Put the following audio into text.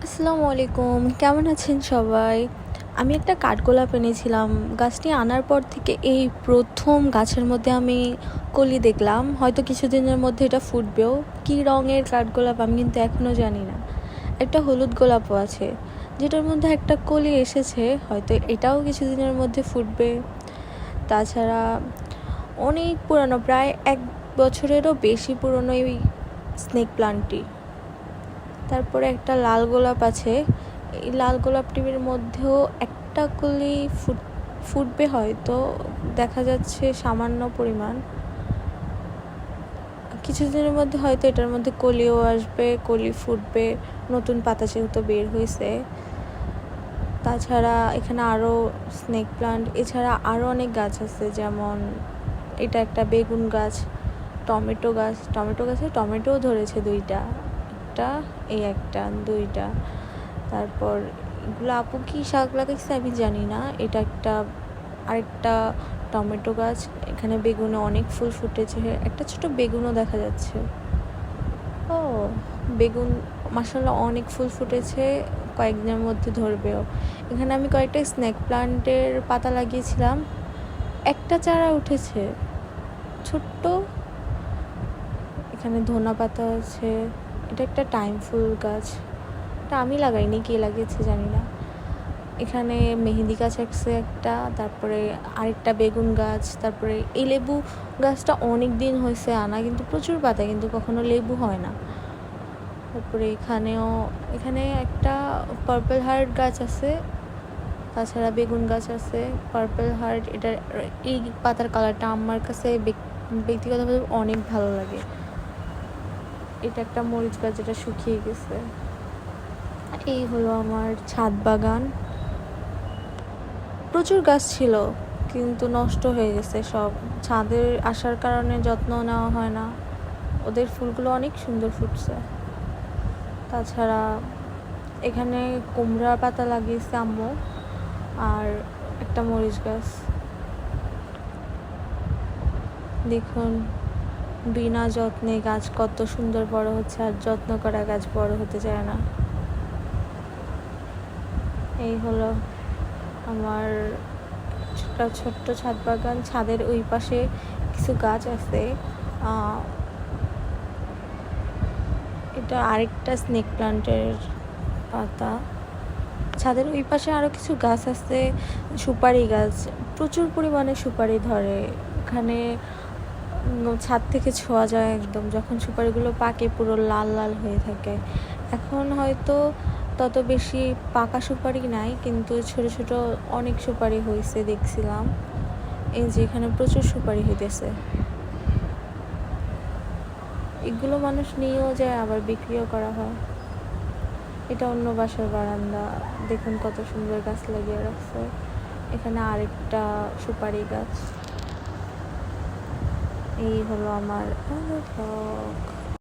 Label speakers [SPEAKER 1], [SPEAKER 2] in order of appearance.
[SPEAKER 1] আসসালামু আলাইকুম, কেমন আছেন সবাই? আমি একটা কাঠগোলাপ এনেছিলাম। গাছটি আনার পর থেকে এই প্রথম গাছের মধ্যে আমি কলি দেখলাম। হয়তো কিছুদিনের মধ্যে এটা ফুটবেও। কী রঙের কাঠগোলাপ আমি কিন্তু এখনও জানি না। একটা হলুদ গোলাপও আছে, যেটার মধ্যে একটা কলি এসেছে। হয়তো এটাও কিছুদিনের মধ্যে ফুটবে। তাছাড়া অনেক পুরানো, প্রায় 1 বছরেরও বেশি পুরনো এই স্নেক প্লান্টটি। তারপরে একটা লাল গোলাপ আছে। এই লাল গোলাপটির মধ্যেও একটা কলি ফুটবে, হয়তো দেখা যাচ্ছে সামান্য পরিমাণ। কিছুদিনের মধ্যে হয়তো এটার মধ্যে কলিও আসবে, কলি ফুটবে, নতুন পাতা যেহেতু বের হয়েছে। তাছাড়া এখানে আরও স্নেক প্লান্ট, এছাড়া আরও অনেক গাছ আছে, যেমন এটা একটা বেগুন গাছ, টমেটো গাছে টমেটোও ধরেছে 2টা, একটা 2টা। তারপর এগুলো আপু কি শাক লাগাইছে আমি জানি না। এটা আরেকটা টমেটো গাছ। এখানে বেগুনে অনেক ফুল ফুটেছে, একটা ছোট বেগুনও দেখা যাচ্ছে। ও, বেগুন মাশাআল্লাহ অনেক ফুল ফুটেছে, কয়েকদিনের মধ্যে ধরবেও। এখানে আমি কয়েকটা স্নেক প্লান্টের পাতা লাগিয়েছিলাম, একটা চারা উঠেছে ছোট্ট। এখানে ধনা পাতা আছে। এটা একটা টাইম ফুল গাছ, এটা আমি লাগাইনি, কে লাগিয়েছে জানি না। এখানে মেহেন্দি গাছ আছে একটা, তারপরে আরেকটা বেগুন গাছ। তারপরে এই লেবু গাছটা অনেক দিন হয়েছে আনা, কিন্তু প্রচুর পাতা, কিন্তু কখনো লেবু হয় না। তারপরে এখানে একটা পার্পল হার্ট গাছ আছে। তাছাড়া বেগুন গাছ আছে, পার্পল হার্ট। এই পাতার কালারটা আমার কাছে ব্যক্তিগতভাবে অনেক ভালো লাগে। এটা একটা মরিচ গাছ, যেটা শুকিয়ে গেছে। এই হলো আমার ছাদ বাগান। প্রচুর গাছ ছিল, কিন্তু নষ্ট হয়ে গেছে সব। ছাদে আসার কারণে যত্ন নেওয়া হয় না। ওদের ফুলগুলো অনেক সুন্দর ফুটছে। তাছাড়া এখানে কুমড়ার পাতা লাগিয়েছে আম্মু, আর একটা মরিচ গাছ। দেখুন, বিনা যত্নে গাছ কত সুন্দর বড় হচ্ছে, আর যত্ন করা গাছ বড় হতে চায় না। এই হলো আমার ছোট্ট ছাদ বাগান। ছাদের ওই পাশে কিছু গাছ আছে। এটা আরেকটা স্নেক প্লান্টের পাতা। ছাদের ওই পাশে আরও কিছু গাছ আছে, সুপারি গাছ। প্রচুর পরিমাণে সুপারি ধরে এখানে। ছাদ থেকে ছোঁয়া যায় একদম, যখন সুপারিগুলো পাকে পুরো লাল লাল হয়ে থাকে। এখন হয়তো তত বেশি পাকা সুপারি নাই, কিন্তু ছোট ছোট অনেক সুপারি হয়েছে দেখছিলাম। এই যে এখানে প্রচুর সুপারি হইতেছে। এগুলো মানুষ নিয়েও যায়, আবার বিক্রিও করা হয়। এটা অন্য বাসার বারান্দা, দেখুন কত সুন্দর গাছ লাগিয়ে রাখছে। এখানে আরেকটা সুপারি গাছ। এই হলো আমার